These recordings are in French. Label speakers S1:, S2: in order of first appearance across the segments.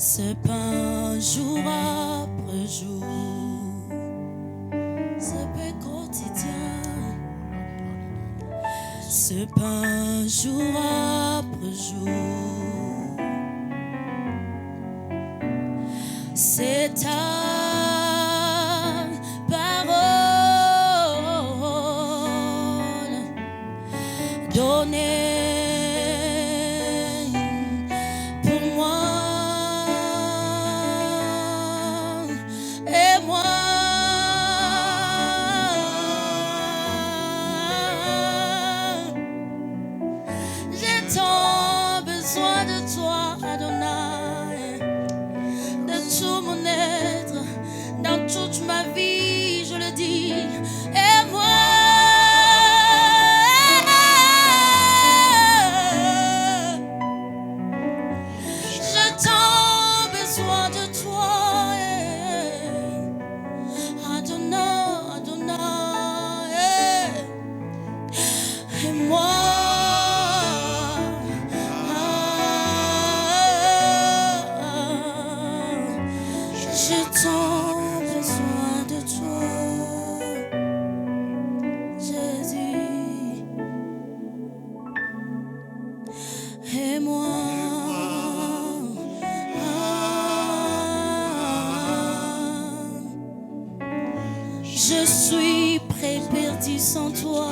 S1: Ce pain jour après jour, ce pain quotidien, ce pain jour après jour, c'est ta parole donnée. Ma vie, je le dis, et moi, j'ai tant besoin de toi, Adonai, Adonai, et moi, j'ai tant besoin de toi, Jésus, et moi, je suis prêt, perdu sans toi.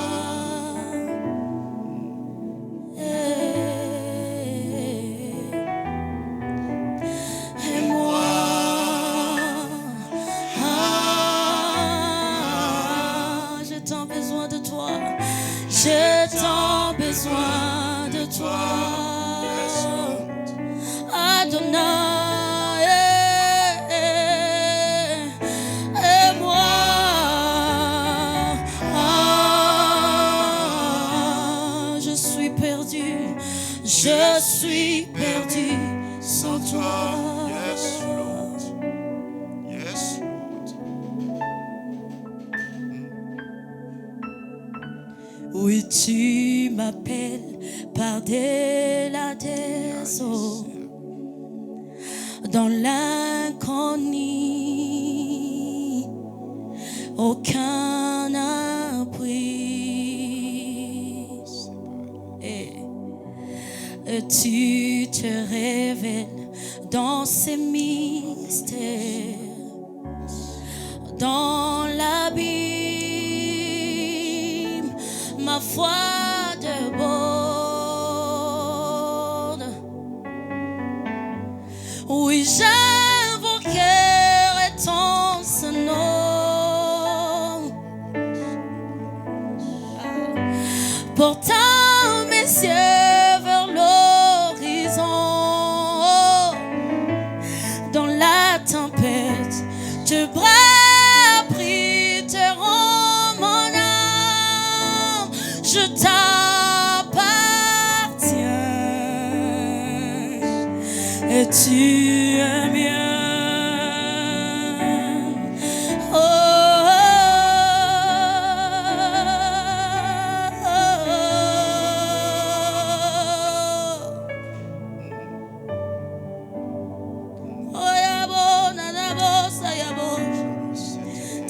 S1: J'ai tant besoin de toi, Adonai, et moi, je suis perdu sans toi.
S2: Yes, Lord. Yes, Lord.
S1: Oui, tu m'appelles par-delà des eaux, dans l'inconnu, aucun abri. Et tu te révèles dans ces mystères, dans l'abîme, ma foi déborde. Oui, j'invoquerai ton nom, portant mes yeux vers l'horizon. Dans la tempête, te bras abriteront mon âme. Je t'appartiens et tu es bien.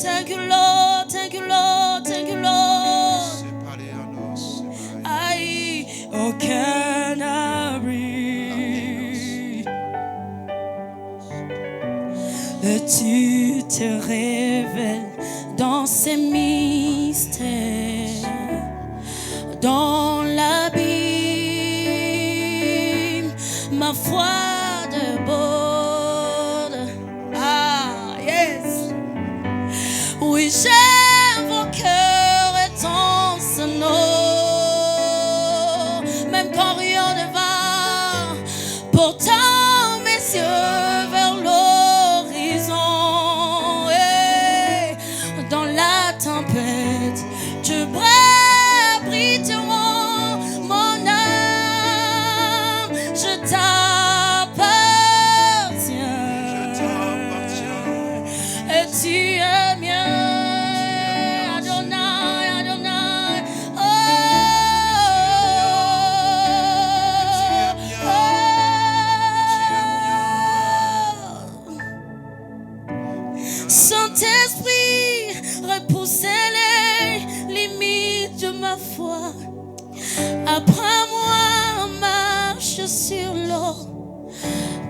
S1: Thank you, Lord, thank you, Lord, thank you, Lord. Aïe, aucun abri. Et tu te révèle dans ses mystères, dans l'abîme, ma foi déborde. Ah, yes. Oui, j'invoquerai ton nom, même quand rien ne va. Portant mes yeux vers l'horizon, et dans la tempête, tu abriteras mon âme. Je t'appartiens, et tu es mien. Saint-Esprit, repoussez les limites de ma foi. Apprends-moi à marcher sur l'eau.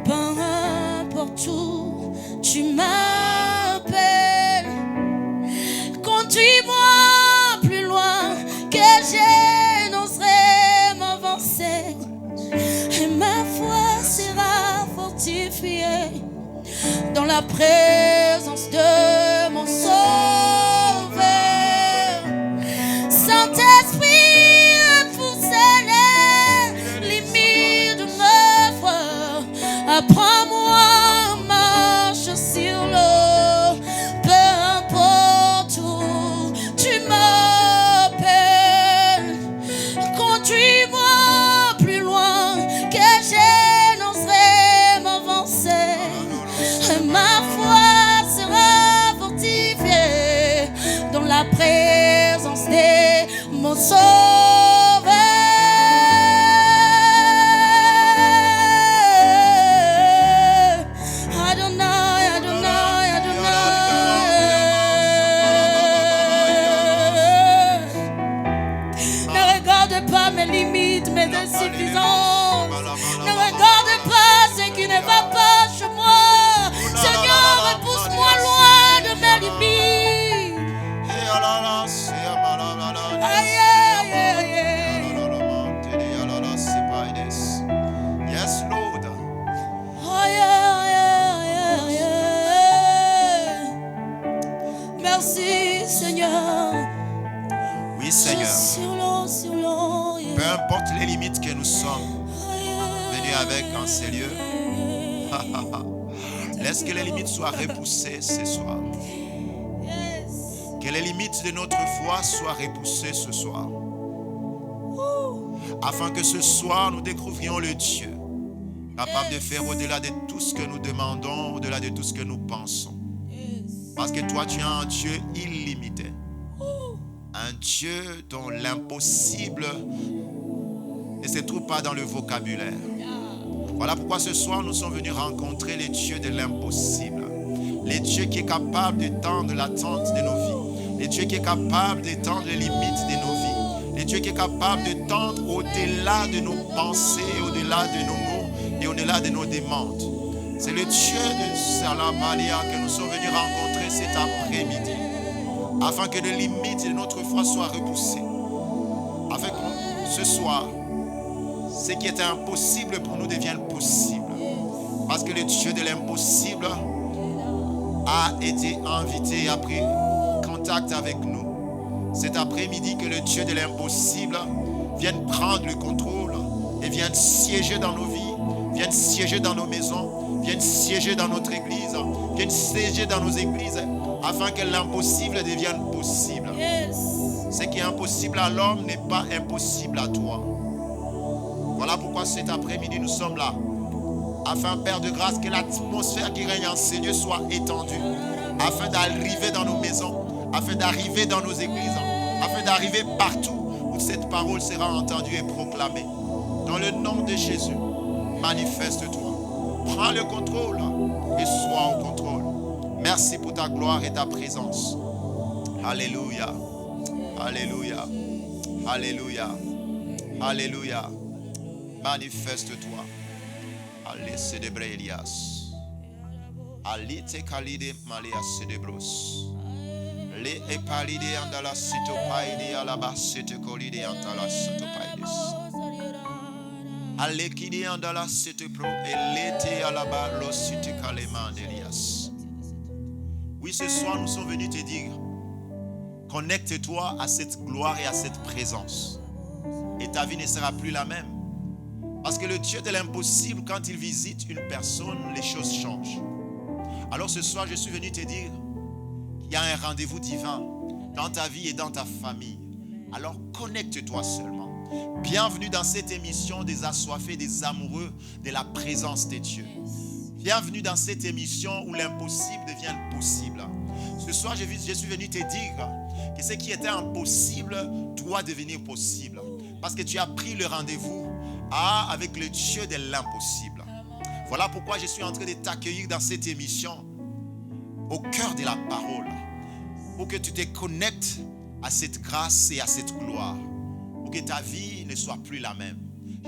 S1: Peu importe où tu m'appelles, conduis-moi plus loin que je n'oserais m'avancer. Et ma foi sera fortifiée dans la présence de mon Sauveur. Saint-Esprit, repoussez les limites de ma foi. Apprends-moi à marcher sur l'eau. Peu importe où tu m'appelles, conduis-moi plus loin que je n'oserais m'avancer. Ma foi sera fortifiée dans la présence de mon Sauveur. Adonai, Adonai, Adonai. Ne regarde pas mes limites, mes insuffisances. Ne regarde pas ce qui ne va pas chez moi. Seigneur, repousse-moi loin de mes limites. Aïe, aïe, aïe,
S2: Yes, Lord.
S1: aïe, aïe, aïe, aïe. Merci, Seigneur.
S2: Oui, Seigneur.
S1: Sur l'eau, yeah.
S2: Peu importe les limites que nous sommes venus avec en ces lieux, laisse que les limites soient repoussées ce soir. Que les limites de notre foi soient repoussées ce soir. Afin que ce soir, nous découvrions le Dieu capable de faire au-delà de tout ce que nous demandons, au-delà de tout ce que nous pensons. Parce que toi, tu es un Dieu illimité. Un Dieu dont l'impossible ne se trouve pas dans le vocabulaire. Voilà pourquoi ce soir, nous sommes venus rencontrer le Dieu de l'impossible. Le Dieu qui est capable d'étendre l'attente de nos vies. Le Dieu qui est capable d'étendre les limites de nos vies. Le Dieu qui est capable de tendre au-delà de nos pensées, au-delà de nos mots et au-delà de nos demandes. C'est le Dieu de Salamalia que nous sommes venus rencontrer cet après-midi. Afin que les limites de notre foi soient repoussées. Afin que ce soir, ce qui était impossible pour nous devienne possible. Parce que le Dieu de l'impossible a été invité et a pris contact avec nous. Cet après-midi, que le Dieu de l'impossible vienne prendre le contrôle et vienne siéger dans nos vies, vienne siéger dans nos maisons, vienne siéger dans notre église, vienne siéger dans nos églises, afin que l'impossible devienne possible. Ce qui est impossible à l'homme n'est pas impossible à toi. Voilà pourquoi cet après-midi nous sommes là. Afin, Père de grâce, que l'atmosphère qui règne en ces lieux soit étendue. Afin d'arriver dans nos maisons, afin d'arriver dans nos églises, afin d'arriver partout où cette parole sera entendue et proclamée. Dans le nom de Jésus, manifeste-toi. Prends le contrôle et sois au contrôle. Merci pour ta gloire et ta présence. Alléluia. Alléluia. Alléluia. Alléluia. Manifeste-toi. Allez célébrer Elias. Alite kalide malia sedebros. Le epalide andala sitopaide alaba sitokolide antala sitopaides. Alekide andala sitopro elete alaba lo sitikaleman elias. Oui, ce soir, nous sommes venus te dire, connecte-toi à cette gloire et à cette présence. Et ta vie ne sera plus la même. Parce que le Dieu de l'impossible, quand il visite une personne, les choses changent. Alors ce soir, je suis venu te dire qu'il y a un rendez-vous divin dans ta vie et dans ta famille. Alors connecte-toi seulement. Bienvenue dans cette émission des assoiffés, des amoureux de la présence de Dieu. Bienvenue dans cette émission où l'impossible devient possible. Ce soir, je suis venu te dire que ce qui était impossible doit devenir possible. Parce que tu as pris le rendez-vous avec le Dieu de l'impossible. Voilà pourquoi je suis en train de t'accueillir dans cette émission au cœur de la parole. Pour que tu te connectes à cette grâce et à cette gloire. Pour que ta vie ne soit plus la même.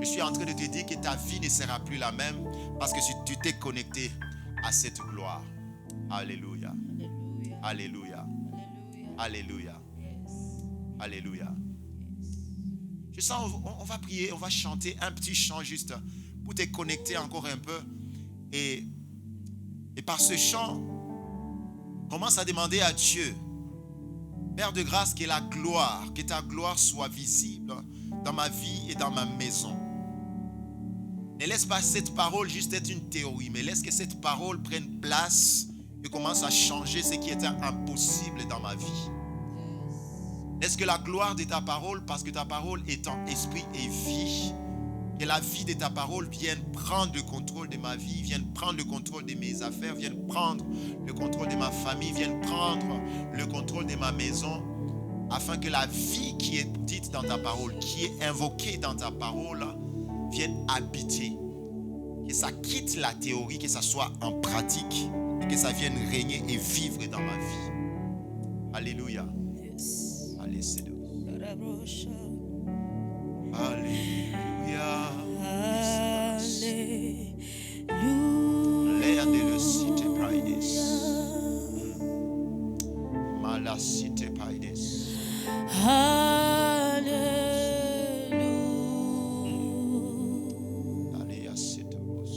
S2: Je suis en train de te dire que ta vie ne sera plus la même parce que tu t'es connecté à cette gloire. Alléluia. Alléluia. Alléluia. Alléluia. Je sens, on va prier, on va chanter un petit chant juste pour te connecter encore un peu. Et par ce chant, commence à demander à Dieu, Père de grâce, que la gloire, que ta gloire soit visible dans ma vie et dans ma maison. Ne laisse pas cette parole juste être une théorie, mais laisse que cette parole prenne place et commence à changer ce qui était impossible dans ma vie. Laisse que la gloire de ta parole, parce que ta parole est en esprit et vie, que la vie de ta parole vienne prendre le contrôle de ma vie, vienne prendre le contrôle de mes affaires, vienne prendre le contrôle de ma famille, vienne prendre le contrôle de ma maison, afin que la vie qui est dite dans ta parole, qui est invoquée dans ta parole, vienne habiter. Que ça quitte la théorie, que ça soit en pratique, que ça vienne régner et vivre dans ma vie. Alléluia. Allez, c'est de Alléluia. Alléluia. Cité Paides. Mala Cité Paides. Alléluia. Cité Bos.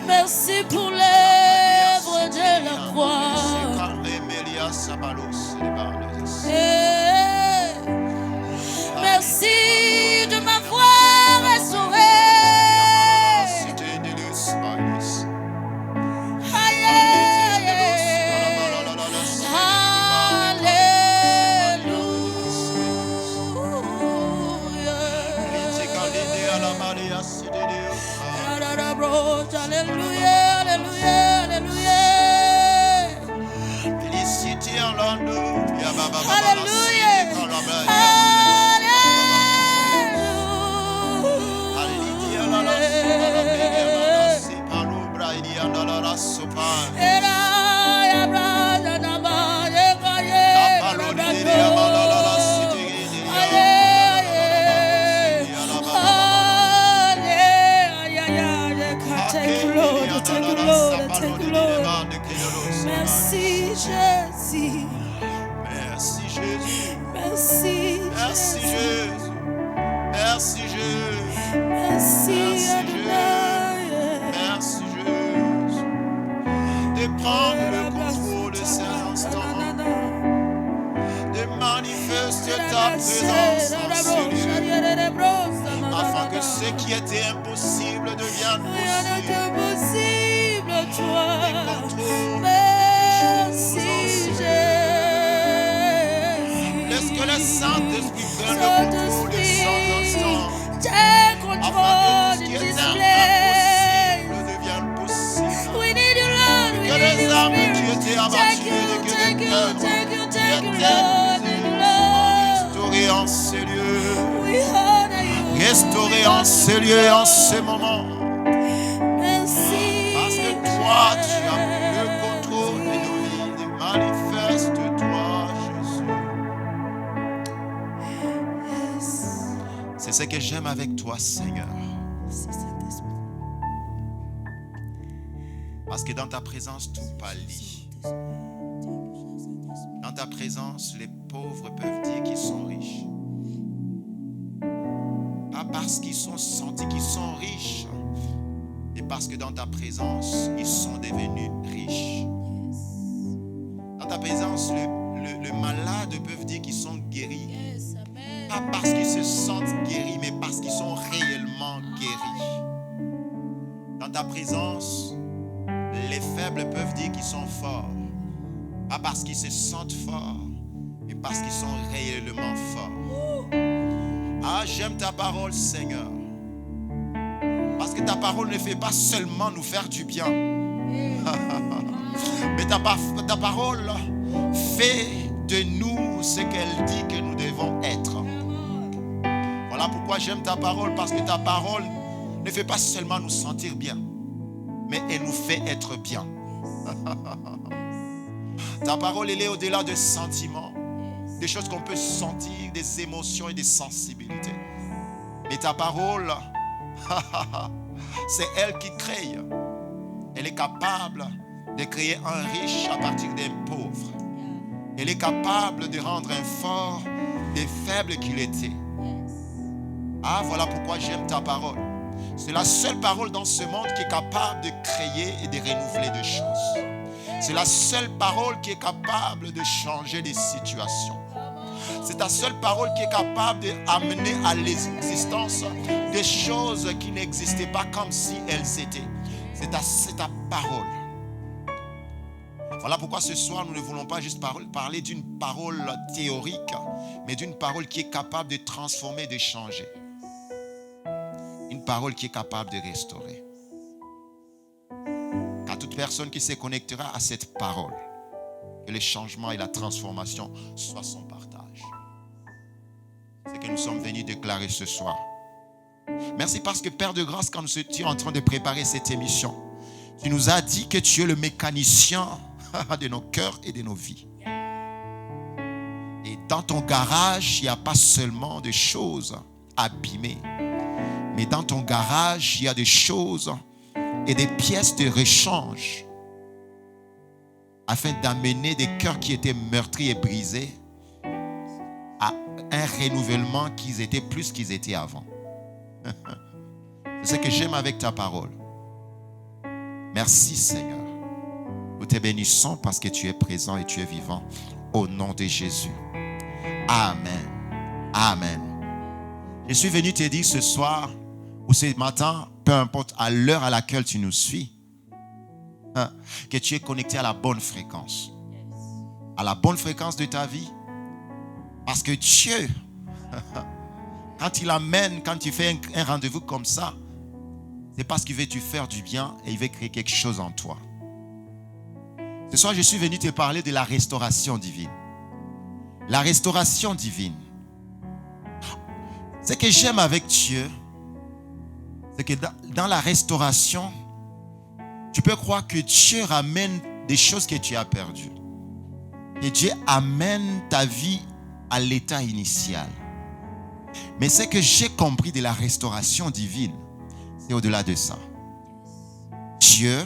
S1: Merci pour l'œuvre de la croix. Merci de m'avoir restauré. Alléluia. Merci Jésus.
S2: Merci Jésus.
S1: Merci
S2: Merci Jésus. Merci Jésus.
S1: Merci Adonai.
S2: Merci Jésus. De prendre le contrôle de ces instants. De manifester ta présence dans ce lieu. Afin que ce qui était impossible devienne
S1: Rien n'est
S2: possible.
S1: impossible, toi.
S2: Contrôle.
S1: Merci Jésus.
S2: Laisse que le Saint-Esprit prenne le contrôle de ces instants.
S1: Take
S2: Afin
S1: control
S2: que tout ce
S1: in
S2: qui
S1: this
S2: est
S1: place.
S2: impossible devienne possible.
S1: We need you, Lord. We
S2: Que
S1: need
S2: les
S1: your
S2: âmes qui
S1: spirit.
S2: étaient
S1: Take
S2: abattues,
S1: you,
S2: que
S1: take
S2: les
S1: you,
S2: cœurs
S1: take you,
S2: qui
S1: take you,
S2: étaient
S1: Lord. Take you, Lord.
S2: restaurés en ces lieux.
S1: We honor you.
S2: Restaurés en ces lieux, en ces moments.
S1: Merci.
S2: Parce que toi, tu as pris le contrôle de nos vies. Manifeste-toi, Jésus. C'est ce que j'aime avec toi, Seigneur. Parce que dans ta présence, tout pâlit. Dans ta présence, les pauvres peuvent dire qu'ils sont riches. Pas parce qu'ils sont sentis qu'ils sont riches, mais parce que dans ta présence, ils sont devenus riches. Dans ta présence, le malade peuvent dire qu'ils sont guéris. Pas parce qu'ils se sentent guéris, mais parce qu'ils sont réellement guéris. Dans ta présence, les faibles peuvent dire qu'ils sont forts. Pas parce qu'ils se sentent forts, mais parce qu'ils sont réellement forts. Ah, j'aime ta parole, Seigneur. Parce que ta parole ne fait pas seulement nous faire du bien. Mais ta parole fait de nous ce qu'elle dit que nous devons être. Voilà pourquoi j'aime ta parole. Parce que ta parole ne fait pas seulement nous sentir bien, mais elle nous fait être bien. Ta parole, elle est au-delà des sentiments, des choses qu'on peut sentir, des émotions et des sensibilités. Mais ta parole, c'est elle qui crée. Elle est capable de créer un riche à partir d'un pauvre. Elle est capable de rendre un fort des faibles qu'il était. Ah, voilà pourquoi j'aime ta parole. C'est la seule parole dans ce monde qui est capable de créer et de renouveler des choses. C'est la seule parole qui est capable de changer des situations. C'est ta seule parole qui est capable d'amener à l'existence des choses qui n'existaient pas comme si elles étaient. C'est ta parole. Voilà pourquoi ce soir, nous ne voulons pas juste parler d'une parole théorique, mais d'une parole qui est capable de transformer, de changer. Une parole qui est capable de restaurer. Car toute personne qui se connectera à cette parole, que le changement et la transformation soient son partage. C'est ce que nous sommes venus déclarer ce soir. Merci parce que Père de grâce, quand nous étions en train de préparer cette émission, tu nous as dit que tu es le mécanicien de nos cœurs et de nos vies. Et dans ton garage, il n'y a pas seulement des choses abîmées, mais dans ton garage, il y a des choses et des pièces de rechange afin d'amener des cœurs qui étaient meurtris et brisés à un renouvellement qu'ils étaient plus qu'ils étaient avant. C'est ce que j'aime avec ta parole. Merci Seigneur. Nous te bénissons parce que tu es présent et tu es vivant. Au nom de Jésus. Amen. Amen. Je suis venu te dire ce soir ou ce matin, peu importe à l'heure à laquelle tu nous suis, que tu es connecté à la bonne fréquence. À la bonne fréquence de ta vie. Parce que Dieu, quand il fait un rendez-vous comme ça, c'est parce qu'il veut te faire du bien et il veut créer quelque chose en toi. Ce soir, je suis venu te parler de la restauration divine. La restauration divine. Ce que j'aime avec Dieu, c'est que dans la restauration, tu peux croire que Dieu ramène des choses que tu as perdues. Et Dieu amène ta vie à l'état initial. Mais ce que j'ai compris de la restauration divine, c'est au-delà de ça. Dieu,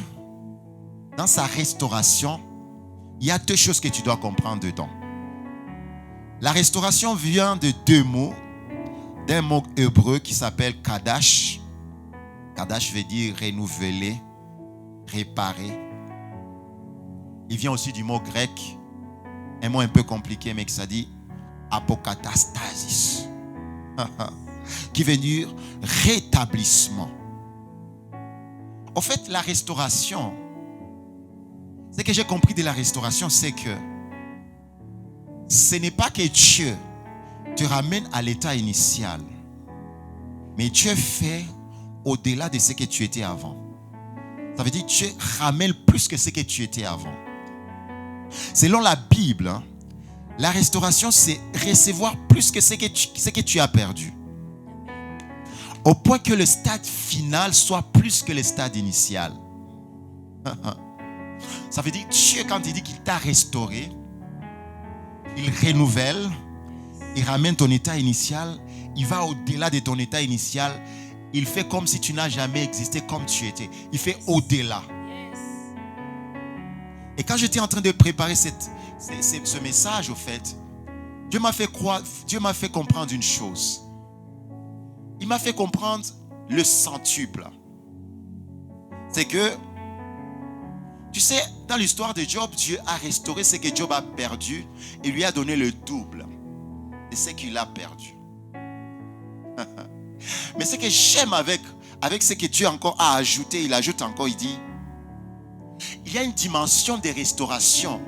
S2: dans sa restauration, il y a 2 choses que tu dois comprendre dedans. La restauration vient de 2 mots, d'un mot hébreu qui s'appelle Kadash. Kadash veut dire renouveler, réparer. Il vient aussi du mot grec, un mot un peu compliqué, mais qui ça dit apokatastasis, qui veut dire rétablissement. En fait, la restauration, ce que j'ai compris de la restauration, c'est que ce n'est pas que Dieu te ramène à l'état initial, mais Dieu fait au-delà de ce que tu étais avant. Ça veut dire que Dieu ramène plus que ce que tu étais avant. Selon la Bible, la restauration, c'est recevoir plus que ce que tu as perdu. Au point que le stade final soit plus que le stade initial. Ça veut dire que Dieu, quand il dit qu'il t'a restauré, il renouvelle, il ramène ton état initial, il va au-delà de ton état initial, il fait comme si tu n'as jamais existé comme tu étais. Il fait au-delà. Et quand j'étais en train de préparer ce message, au fait, Dieu m'a fait comprendre une chose. Il m'a fait comprendre le centuple. C'est que, tu sais, dans l'histoire de Job, Dieu a restauré ce que Job a perdu et lui a donné le double de ce qu'il a perdu. Mais ce que j'aime avec ce que Dieu encore a ajouté, il ajoute encore, il dit, il y a une dimension de restauration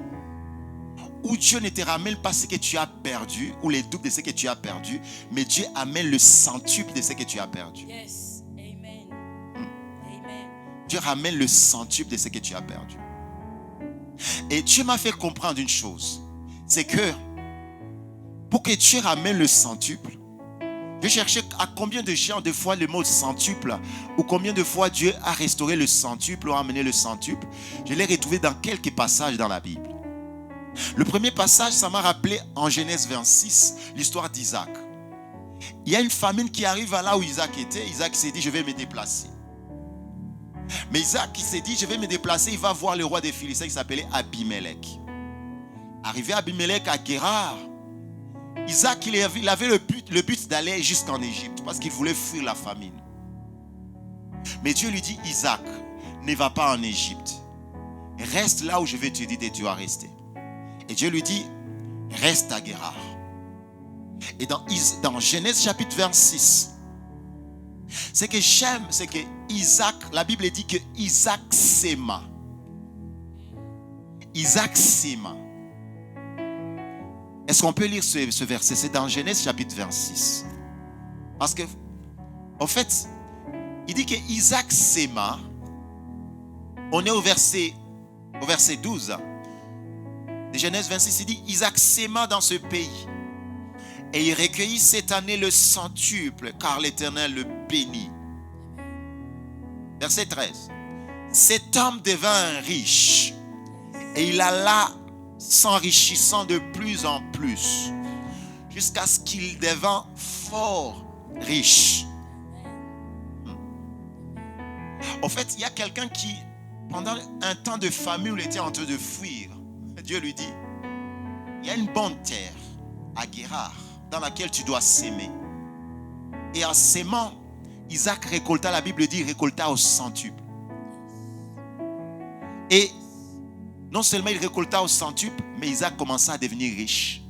S2: où Dieu ne te ramène pas ce que tu as perdu ou les doubles de ce que tu as perdu, mais Dieu amène le centuple de ce que tu as perdu.
S1: Yes. Amen. Amen.
S2: Dieu ramène le centuple de ce que tu as perdu. Et Dieu m'a fait comprendre une chose, c'est que pour que Dieu ramène le centuple, je cherchais à combien de gens, de fois le mot centuple, ou combien de fois Dieu a restauré le centuple ou a amené le centuple. Je l'ai retrouvé dans quelques passages dans la Bible. Le premier passage, ça m'a rappelé en Genèse 26, l'histoire d'Isaac. Il y a une famine qui arrive à là où Isaac était. Isaac s'est dit, je vais me déplacer. Mais Isaac qui s'est dit, je vais me déplacer, il va voir le roi des Philistins qui s'appelait Abimelech. Arrivé à Abimelech à Guérar, Isaac, il avait le but d'aller jusqu'en Égypte parce qu'il voulait fuir la famine. Mais Dieu lui dit, Isaac, ne va pas en Égypte. Reste là où je vais te dire et tu vas rester. Et Dieu lui dit, reste à Guérar. Et dans Genèse chapitre 26, ce que j'aime, c'est que Isaac, la Bible dit que Isaac s'aima. Isaac s'aima. Est-ce qu'on peut lire ce verset? C'est dans Genèse chapitre 26. Parce que, en fait, il dit que Isaac s'aima. On est au verset 12. De Genèse 26, il dit, Isaac s'aima dans ce pays. Et il recueillit cette année le centuple, car l'Éternel le bénit. Verset 13. Cet homme devint riche. Et il alla s'enrichissant de plus en plus, jusqu'à ce qu'il devint fort riche. En fait, il y a quelqu'un qui, pendant un temps de famine où il était en train de fuir, Dieu lui dit, il y a une bonne terre à Guérar dans laquelle tu dois s'aimer. Et en s'aimant, Isaac récolta, la Bible dit, récolta au centuple. Et non seulement il récolta au centuple, mais Isaac commença à devenir riche.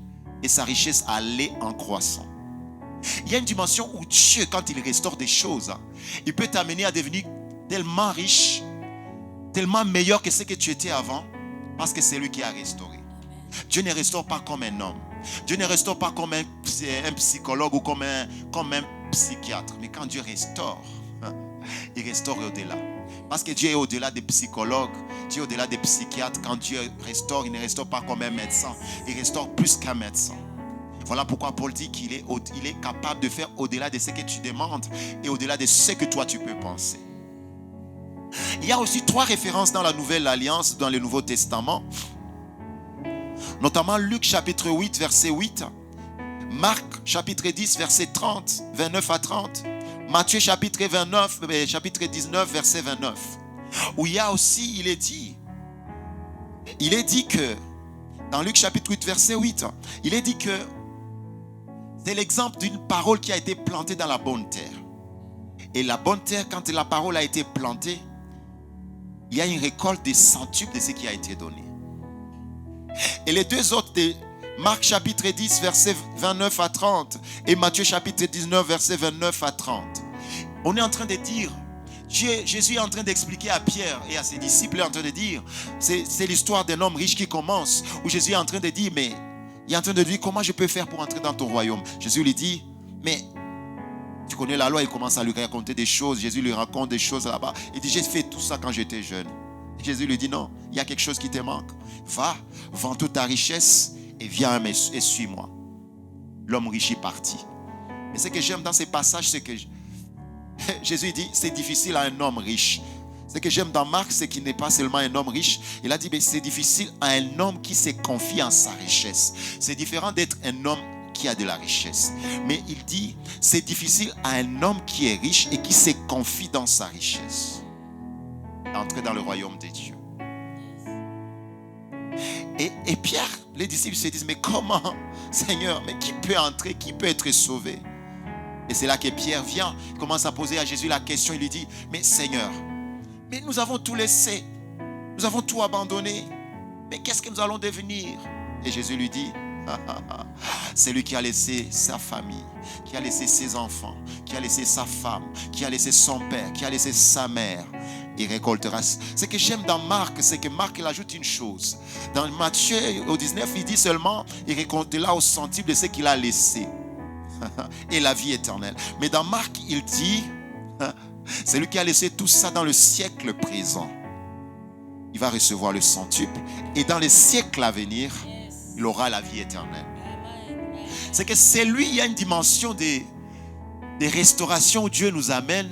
S2: Et sa richesse allait en croissant. Il y a une dimension où Dieu, quand il restaure des choses, il peut t'amener à devenir tellement riche, tellement meilleur que ce que tu étais avant, parce que c'est lui qui a restauré. Dieu ne restaure pas comme un homme. Dieu ne restaure pas comme un psychologue ou comme un psychiatre. Mais quand Dieu restaure, il restaure au-delà. Parce que Dieu est au-delà des psychologues, Dieu est au-delà des psychiatres. Quand Dieu restaure, il ne restaure pas comme un médecin. Il restaure plus qu'un médecin. Voilà pourquoi Paul dit qu'il est capable de faire au-delà de ce que tu demandes et au-delà de ce que toi tu peux penser. Il y a aussi 3 références dans la Nouvelle Alliance, dans le Nouveau Testament. Notamment Luc chapitre 8, verset 8. Marc chapitre 10, verset 30, 29 à 30. Matthieu chapitre 19, verset 29. Où il y a aussi, il est dit que Dans Luc chapitre 8, verset 8, il est dit que c'est l'exemple d'une parole qui a été plantée dans la bonne terre. Et la bonne terre, quand la parole a été plantée, il y a une récolte des centuples de ce qui a été donné. Et les deux autres, de Marc chapitre 10, verset 29 à 30, et Matthieu chapitre 19, verset 29 à 30, on est en train de dire, Jésus est en train d'expliquer à Pierre et à ses disciples, il est en train de dire, c'est l'histoire d'un homme riche qui commence, où Jésus est en train de dire, mais il est en train de dire, comment je peux faire pour entrer dans ton royaume? Jésus lui dit, mais tu connais la loi, il commence à lui raconter des choses, Jésus lui raconte des choses là-bas, il dit, j'ai fait tout ça quand j'étais jeune. Et Jésus lui dit, non, il y a quelque chose qui te manque, va, vends toute ta richesse et viens et suis-moi. L'homme riche est parti. Mais ce que j'aime dans ces passages, c'est que Jésus dit, c'est difficile à un homme riche. Ce que j'aime dans Marc, c'est qu'il n'est pas seulement un homme riche. Il a dit, mais c'est difficile à un homme qui se confie en sa richesse. C'est différent d'être un homme qui a de la richesse. Mais il dit, c'est difficile à un homme qui est riche et qui se confie dans sa richesse d'entrer dans le royaume des dieux. Et Pierre, les disciples se disent, mais comment, Seigneur, mais qui peut entrer, qui peut être sauvé? Et c'est là que Pierre vient, commence à poser à Jésus la question. Il lui dit, mais Seigneur, mais nous avons tout laissé, nous avons tout abandonné, mais qu'est-ce que nous allons devenir? Et Jésus lui dit, c'est lui qui a laissé sa famille, qui a laissé ses enfants, qui a laissé sa femme, qui a laissé son père, qui a laissé sa mère. Il récoltera. Ce que j'aime dans Marc, c'est que Marc, il ajoute une chose. Dans Matthieu, au 19, il dit seulement, il récoltera au centuple de ce qu'il a laissé. Et la vie éternelle. Mais dans Marc, il dit, c'est lui qui a laissé tout ça dans le siècle présent. Il va recevoir le centuple. Et dans les siècles à venir, il aura la vie éternelle. C'est que c'est lui, il y a une dimension de restauration où Dieu nous amène,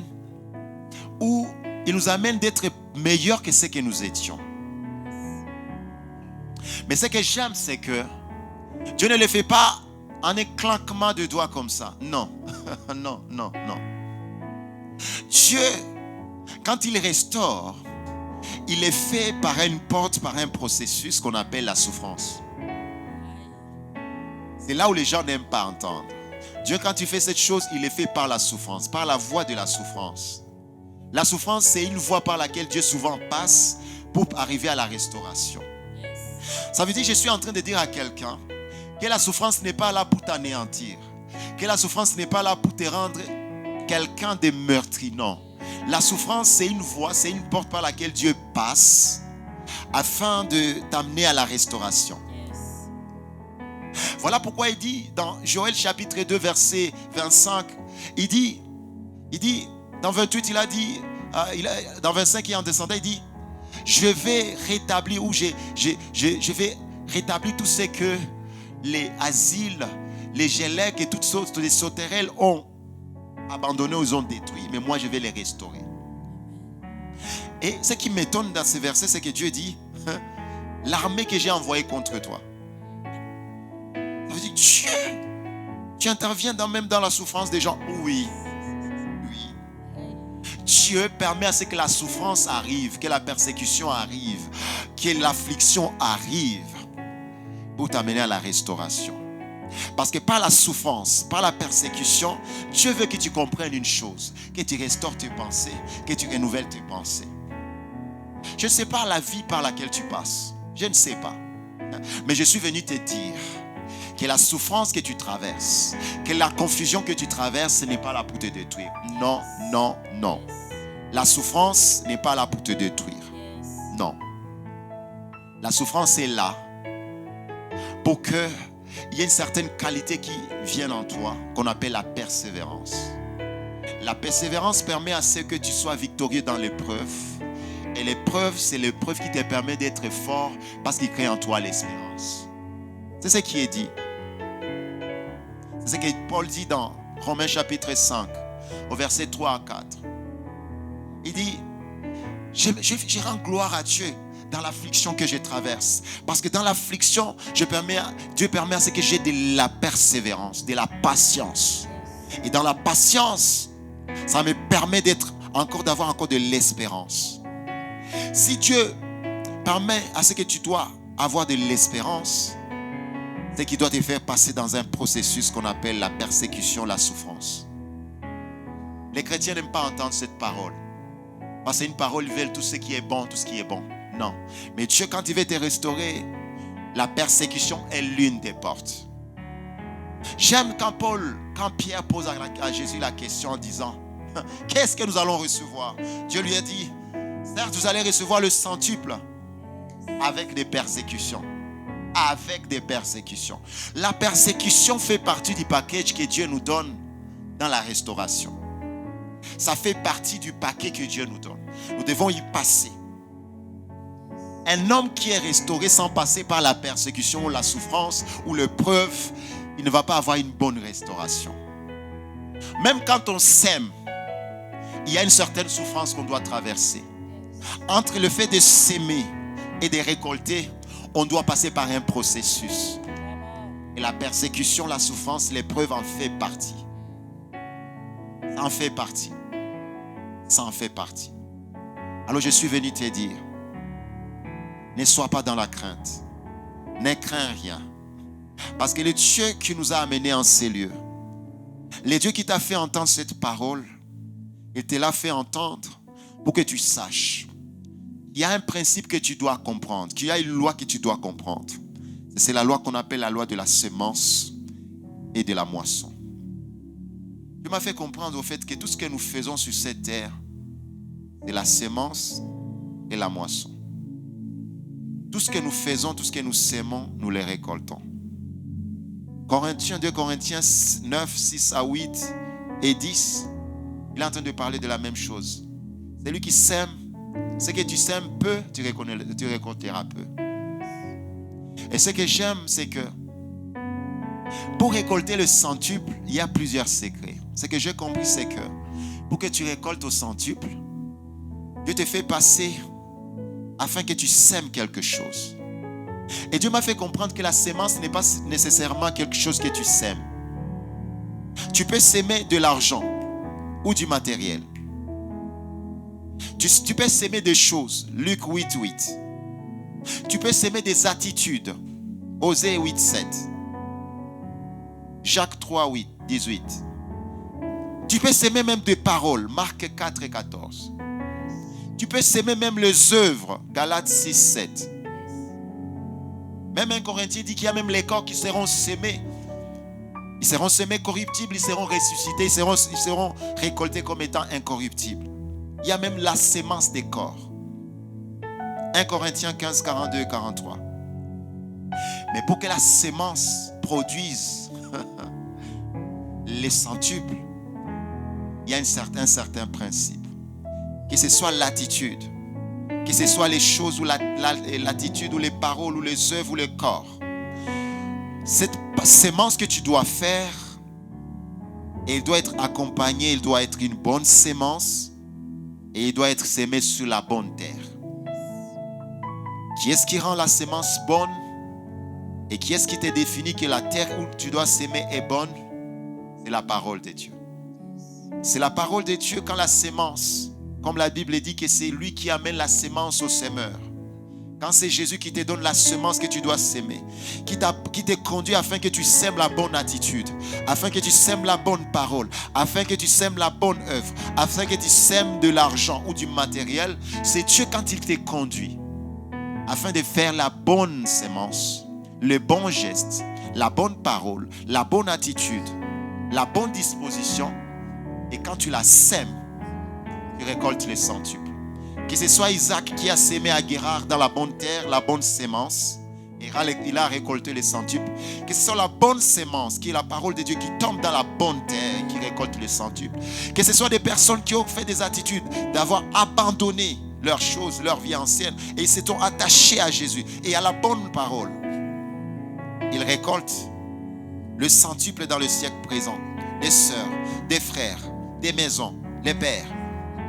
S2: où il nous amène d'être meilleurs que ce que nous étions. Mais ce que j'aime, c'est que Dieu ne le fait pas en un claquement de doigts comme ça. Non, non, non, non. Dieu, quand il restaure, il est fait par une porte, par un processus qu'on appelle la souffrance. C'est là où les gens n'aiment pas entendre. Dieu, quand il fait cette chose, il est fait par la souffrance, par la voie de la souffrance. La souffrance, c'est une voie par laquelle Dieu souvent passe pour arriver à la restauration. Ça veut dire que je suis en train de dire à quelqu'un que la souffrance n'est pas là pour t'anéantir, que la souffrance n'est pas là pour te rendre quelqu'un de meurtri. Non. La souffrance, c'est une voie, c'est une porte par laquelle Dieu passe afin de t'amener à la restauration. Voilà pourquoi il dit dans Joël chapitre 2 verset 25, il dit dans 28 il a dit, dans 25 il en descendant, il dit, je vais rétablir, ou je vais rétablir tout ce que les asiles, les Gélèques et toutes sortes de sauterelles ont abandonné, ils ont détruit. Mais moi je vais les restaurer. Et ce qui m'étonne dans ce verset, c'est que Dieu dit, l'armée que j'ai envoyée contre toi. Ça veut dire, Dieu, tu interviens même dans la souffrance des gens. Oui. Dieu permet à ce que la souffrance arrive, que la persécution arrive, que l'affliction arrive pour t'amener à la restauration. Parce que par la souffrance, par la persécution, Dieu veut que tu comprennes une chose, que tu restaures tes pensées, que tu renouvelles tes pensées. Je ne sais pas la vie par laquelle tu passes, je ne sais pas. Mais je suis venu te dire que la souffrance que tu traverses, que la confusion que tu traverses, ce n'est pas là pour te détruire. Non, non, non. La souffrance n'est pas là pour te détruire. Non. La souffrance est là pour qu'il y ait une certaine qualité qui vienne en toi, qu'on appelle la persévérance. La persévérance permet à ce que tu sois victorieux dans l'épreuve. Et l'épreuve, c'est l'épreuve qui te permet d'être fort parce qu'il crée en toi l'espérance. C'est ce qui est dit. C'est ce que Paul dit dans Romains chapitre 5, au verset 3 à 4. Il dit, je rends gloire à Dieu dans l'affliction que je traverse. Parce que dans l'affliction, Dieu permet à ce que j'ai de la persévérance, de la patience. Et dans la patience, ça me permet d'avoir encore de l'espérance. Si Dieu permet à ce que tu dois avoir de l'espérance, c'est qu'il doit te faire passer dans un processus qu'on appelle la persécution, la souffrance. Les chrétiens n'aiment pas entendre cette parole. Parce que c'est une parole, ils veulent tout ce qui est bon, tout ce qui est bon. Non. Mais Dieu, quand il veut te restaurer, la persécution est l'une des portes. J'aime quand Pierre pose à Jésus la question en disant, qu'est-ce que nous allons recevoir? Dieu lui a dit, certes, vous allez recevoir le centuple avec des persécutions. Avec des persécutions. La persécution fait partie du package que Dieu nous donne dans la restauration. Ça fait partie du paquet que Dieu nous donne. Nous devons y passer. Un homme qui est restauré sans passer par la persécution ou la souffrance ou l'épreuve, il ne va pas avoir une bonne restauration. Même quand on sème, il y a une certaine souffrance qu'on doit traverser. Entre le fait de s'aimer et de récolter, on doit passer par un processus. Et la persécution, la souffrance, l'épreuve en fait partie. Ça en fait partie. Ça en fait partie. Alors je suis venu te dire, ne sois pas dans la crainte. Ne crains rien. Parce que le Dieu qui nous a amenés en ces lieux, le Dieu qui t'a fait entendre cette parole, il te l'a fait entendre pour que tu saches. Il y a un principe que tu dois comprendre, qu'il y a une loi que tu dois comprendre. C'est la loi qu'on appelle la loi de la semence et de la moisson. Dieu m'a fait comprendre au fait que tout ce que nous faisons sur cette terre, c'est la semence et la moisson. Tout ce que nous faisons, tout ce que nous sémons, nous les récoltons. 2 Corinthiens 9, 6 à 8 et 10, il est en train de parler de la même chose. C'est lui qui sème. Ce que tu sèmes peu, tu récolteras peu. Et ce que j'aime, c'est que pour récolter le centuple, il y a plusieurs secrets. Ce que j'ai compris, c'est que pour que tu récoltes au centuple, Dieu te fait passer afin que tu sèmes quelque chose. Et Dieu m'a fait comprendre que la sémence n'est pas nécessairement quelque chose que tu sèmes. Tu peux s'aimer de l'argent ou du matériel. Tu peux s'aimer des choses. Luc 8, 8. Tu peux s'aimer des attitudes. Osée 8, 7. Jacques 3, 8, 18. Tu peux s'aimer même des paroles. Marc 4 et 14. Tu peux s'aimer même les œuvres. Galates 6, 7. Même un Corinthien dit qu'il y a même les corps qui seront sémés. Ils seront sémés corruptibles, ils seront ressuscités, ils seront récoltés comme étant incorruptibles. Il y a même la sémence des corps. 1 Corinthiens 15, 42 et 43. Mais pour que la sémence produise les centuples, il y a un certain principe. Que ce soit l'attitude, que ce soit les choses ou l'attitude ou les paroles ou les œuvres ou le corps. Cette sémence que tu dois faire, elle doit être accompagnée, elle doit être une bonne sémence et elle doit être sémée sur la bonne terre. Qui est-ce qui rend la sémence bonne? Et qui est-ce qui te définit que la terre où tu dois s'aimer est bonne? C'est la parole de Dieu. C'est la parole de Dieu quand la sémence, comme la Bible dit que c'est lui qui amène la sémence au semeur. Quand c'est Jésus qui te donne la semence que tu dois s'aimer, qui te conduit afin que tu sèmes la bonne attitude, afin que tu sèmes la bonne parole, afin que tu sèmes la bonne œuvre, afin que tu sèmes de l'argent ou du matériel, c'est Dieu quand il te conduit afin de faire la bonne sémence, le bon geste, la bonne parole, la bonne attitude, la bonne disposition. Et quand tu la sèmes, tu récoltes les centuples. Que ce soit Isaac qui a sémé à Guérard dans la bonne terre, la bonne sémence, et il a récolté les centuples. Que ce soit la bonne sémence, qui est la parole de Dieu, qui tombe dans la bonne terre et qui récolte les centuples. Que ce soit des personnes qui ont fait des attitudes d'avoir abandonné leurs choses, leur vie ancienne, et ils s'étant attachés à Jésus et à la bonne parole. Ils récoltent le centuple dans le siècle présent. Des sœurs, des frères, des maisons, les pères.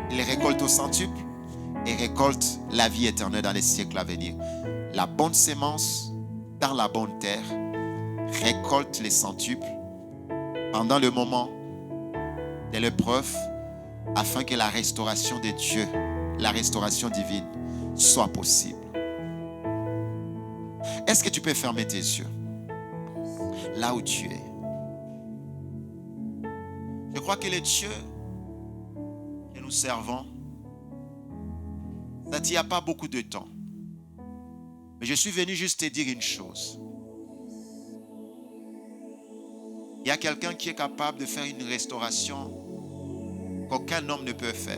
S2: Ils récoltent au centuple et récoltent la vie éternelle dans les siècles à venir. La bonne sémence dans la bonne terre récolte les centuples pendant le moment de l'épreuve afin que la restauration de Dieu, la restauration divine soit possible. Est-ce que tu peux fermer tes yeux? Là où tu es. Je crois que le Dieu que nous servons, ça ne tient pas beaucoup de temps. Mais je suis venu juste te dire une chose. Il y a quelqu'un qui est capable de faire une restauration qu'aucun homme ne peut faire.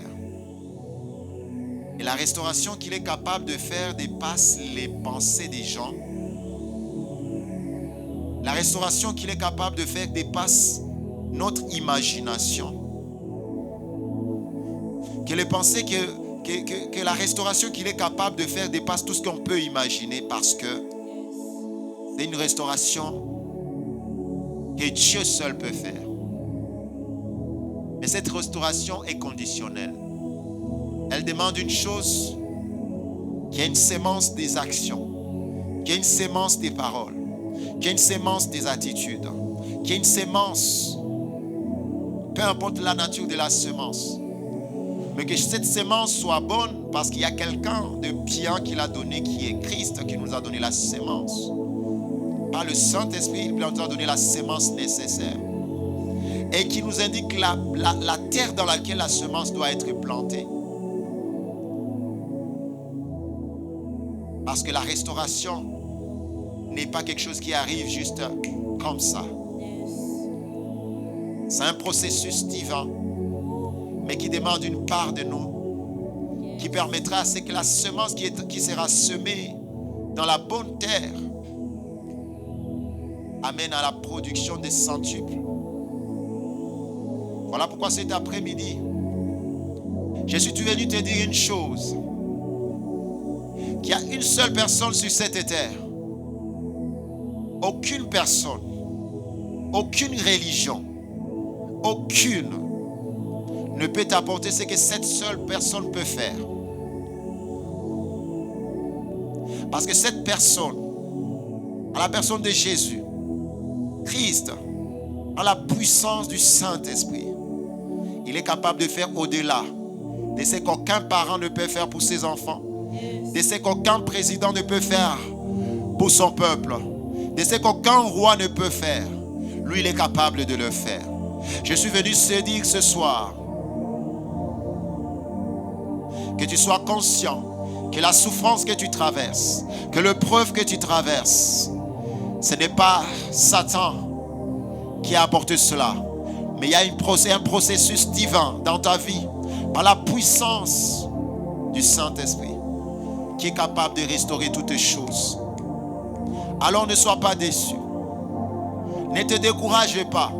S2: Et la restauration qu'il est capable de faire dépasse les pensées des gens. La restauration qu'il est capable de faire dépasse notre imagination. Que les pensées que la restauration qu'il est capable de faire dépasse tout ce qu'on peut imaginer, parce que c'est une restauration que Dieu seul peut faire. Mais cette restauration est conditionnelle. Elle demande une chose, qui est une sémence des actions, qui est une sémence des paroles, qui est une sémence des attitudes, qui est une sémence, peu importe la nature de la semence, mais que cette sémence soit bonne, parce qu'il y a quelqu'un de bien qui l'a donné, qui est Christ, qui nous a donné la sémence. Par le Saint-Esprit, il nous a donné la sémence nécessaire. Et qui nous indique la terre dans laquelle la semence doit être plantée. Parce que la restauration n'est pas quelque chose qui arrive juste comme ça. C'est un processus divin, mais qui demande une part de nous, qui permettra à ce que la semence qui sera semée dans la bonne terre amène à la production des centuples. Voilà pourquoi cet après-midi, je suis venu te dire une chose. Qu'il y a une seule personne sur cette terre. Aucune personne, aucune religion, aucune ne peut t'apporter ce que cette seule personne peut faire. Parce que cette personne, à la personne de Jésus, Christ, à la puissance du Saint-Esprit, il est capable de faire au-delà de ce qu'aucun parent ne peut faire pour ses enfants, de ce qu'aucun président ne peut faire pour son peuple, de ce qu'aucun roi ne peut faire. Lui, il est capable de le faire. Je suis venu te dire ce soir que tu sois conscient que la souffrance que tu traverses, que l'épreuve que tu traverses, ce n'est pas Satan qui a apporté cela, mais il y a un processus divin dans ta vie par la puissance du Saint-Esprit qui est capable de restaurer toutes choses. Alors ne sois pas déçu. Ne te décourage pas.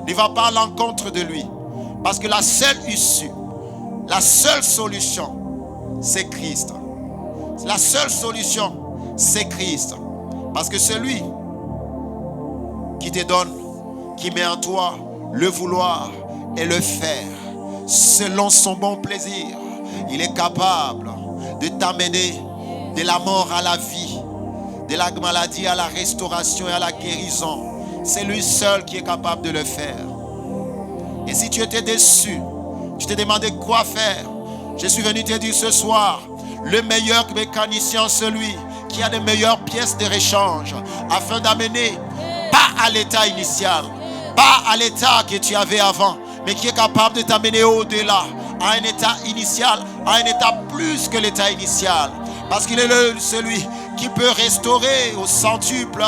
S2: Ne va pas à l'encontre de lui. Parce que la seule issue, la seule solution, c'est Christ. La seule solution, c'est Christ. Parce que celui qui te donne, qui met en toi le vouloir et le faire, selon son bon plaisir, il est capable de t'amener de la mort à la vie, de la maladie à la restauration et à la guérison. C'est lui seul qui est capable de le faire. Et si tu étais déçu, tu te demandais quoi faire, je suis venu te dire ce soir, le meilleur mécanicien, celui qui a les meilleures pièces de rechange, afin d'amener, pas à l'état initial, pas à l'état que tu avais avant, mais qui est capable de t'amener au-delà, à un état initial, à un état plus que l'état initial. Parce qu'il est celui qui peut restaurer au centuple,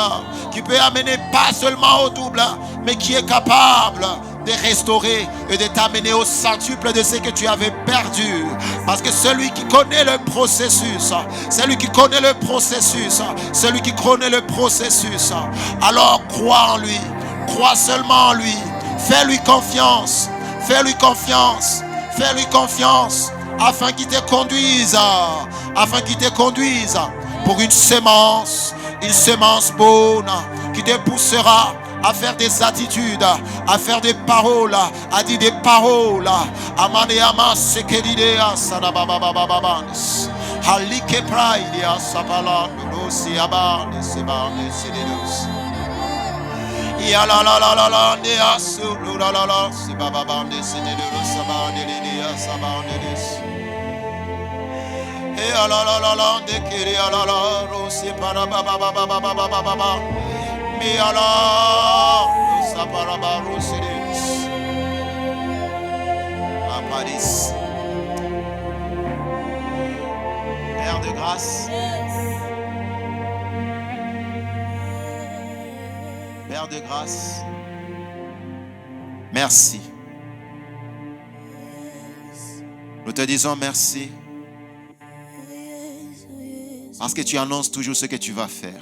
S2: qui peut amener pas seulement au double, mais qui est capable de restaurer et de t'amener au centuple de ce que tu avais perdu. Parce que celui qui connaît le processus, celui qui connaît le processus, celui qui connaît le processus, alors crois en lui, crois seulement en lui, fais-lui confiance, fais-lui confiance, fais-lui confiance, afin qu'il te conduise, pour une semence bonne qui te poussera à faire des attitudes, à faire des paroles, à dire des paroles. Amaneama sekedidea sanabababababanis. Halike praidia sabalando siabane sebane sidedos. Ya la la la la la ne asu la la la sibababande sidedos sabane lidia sabane des. Et alalalala, dekere alala, rose para baba baba baba baba baba. Mi ala, rosa para baba rose des. Apadis. Père de grâce. Père de grâce. Merci. Nous te disons merci. Parce que tu annonces toujours ce que tu vas faire.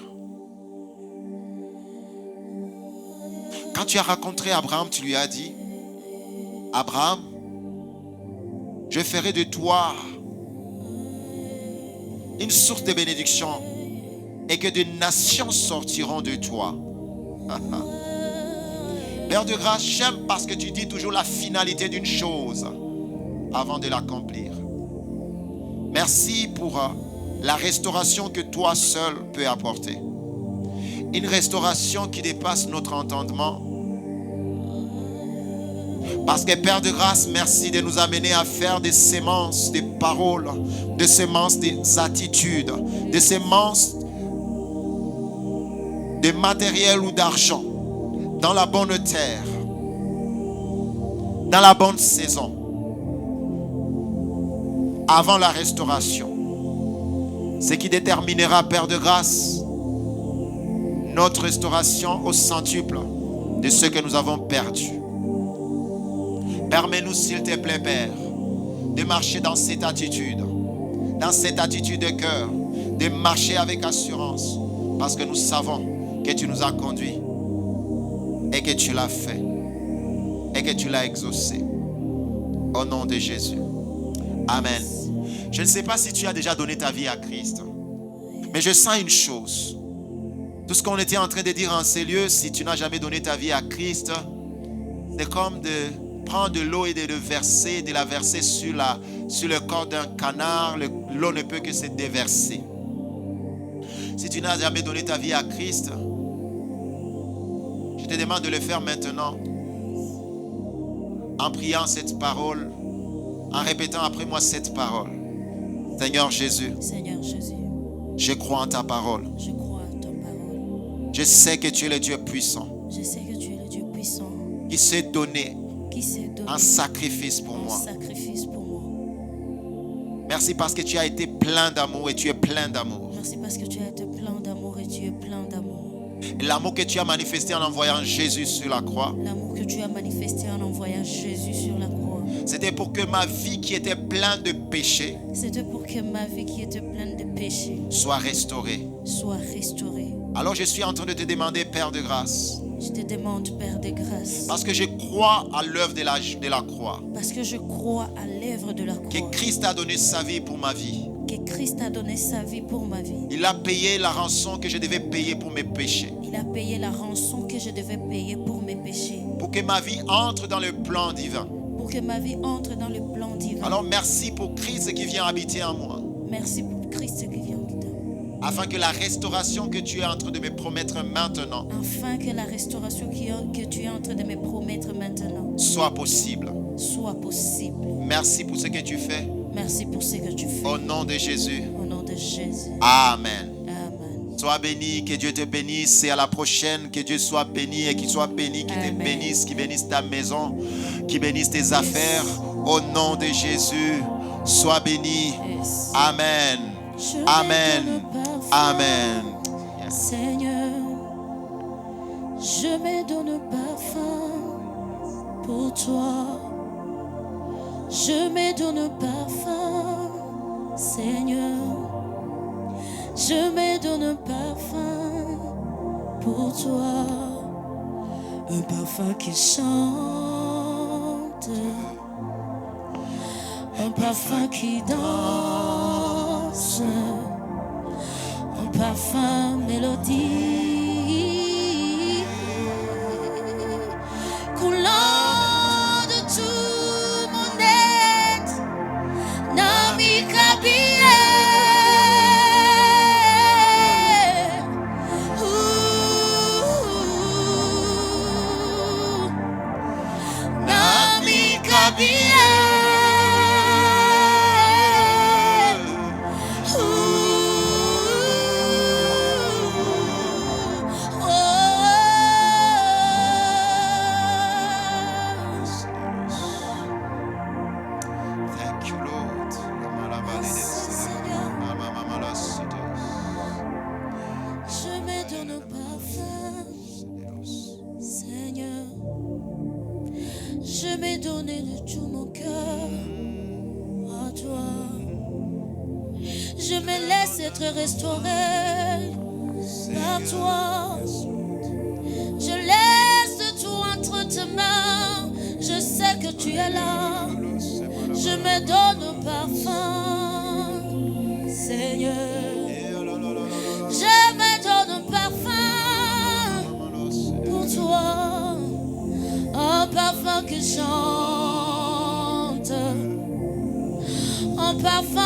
S2: Quand tu as rencontré Abraham, tu lui as dit, Abraham, je ferai de toi une source de bénédiction et que des nations sortiront de toi. Père de grâce, j'aime parce que tu dis toujours la finalité d'une chose avant de l'accomplir. Merci pour la restauration que toi seul peux apporter. Une restauration qui dépasse notre entendement. Parce que Père de grâce, merci de nous amener à faire des semences, des paroles, des semences, des attitudes, des semences de matériel ou d'argent dans la bonne terre, dans la bonne saison, avant la restauration. Ce qui déterminera, Père de grâce, notre restauration au centuple de ce que nous avons perdu. Permets-nous, s'il te plaît, Père, de marcher dans cette attitude de cœur, de marcher avec assurance, parce que nous savons que tu nous as conduits et que tu l'as fait et que tu l'as exaucé. Au nom de Jésus. Amen. Je ne sais pas si tu as déjà donné ta vie à Christ, mais je sens une chose. Tout ce qu'on était en train de dire en ces lieux, si tu n'as jamais donné ta vie à Christ, c'est comme de prendre de l'eau et de la verser sur le corps d'un canard. L'eau ne peut que se déverser. Si tu n'as jamais donné ta vie à Christ, je te demande de le faire maintenant, en priant cette parole, en répétant après moi cette parole. Seigneur Jésus, je crois en ta parole. Je sais que tu es le Dieu puissant. Qui s'est donné un sacrifice pour moi. Merci parce que tu as été plein d'amour et tu es plein d'amour.
S1: Merci parce que tu as été plein d'amour et tu es plein d'amour.
S2: L'amour que tu as manifesté en envoyant Jésus sur la croix.
S1: L'amour que tu as manifesté en envoyant Jésus sur la croix.
S2: C'était pour que ma vie qui était pleine de péchés.
S1: C'était pour que ma vie qui était pleine de péchés
S2: soit restaurée. Alors je suis en train de te demander, Père de grâce.
S1: Je te demande, Père de grâce.
S2: Parce que je crois à l'œuvre de la croix.
S1: Parce que je crois à l'œuvre de la croix.
S2: Que Christ a donné sa vie pour ma vie.
S1: Que Christ a donné sa vie pour ma vie.
S2: Il a payé la rançon que je devais payer pour mes péchés.
S1: Il a payé la rançon que je devais payer pour mes péchés.
S2: Pour que ma vie entre dans le plan divin.
S1: Pour que ma vie entre dans le plan divin.
S2: Alors merci pour Christ qui vient habiter en moi.
S1: Merci pour Christ qui vient habiter en moi.
S2: Afin que la restauration que tu es en train de me promettre maintenant.
S1: Afin que la restauration que tu es en train de me promettre maintenant.
S2: Soit possible.
S1: Soit possible.
S2: Merci pour ce que tu fais.
S1: Merci pour ce que tu fais.
S2: Au nom de Jésus.
S1: Au nom de Jésus.
S2: Amen.
S1: Amen.
S2: Sois béni, que Dieu te bénisse et à la prochaine, que Dieu soit béni et qu'il soit béni, qu'il te bénisse, qu'il bénisse ta maison, qu'il bénisse tes affaires. Au nom de Jésus, sois béni. Amen. Amen. Amen.
S1: Yes. Seigneur, je me donne parfum pour toi. Je me donne parfum, Seigneur. Je me donne parfum pour toi. Un parfum qui chante, un parfum qui danse, un parfum mélodie, coulant de tout mon être, Nami Kabie. donne un parfum, Seigneur. Je m'ai donné de tout mon cœur à toi. Je me laisse être restauré par toi. Je laisse tout entre tes mains. Je sais que tu es là. Je me donne un parfum, Seigneur. Je me donne un parfum pour toi. Un parfum qui chante. Un parfum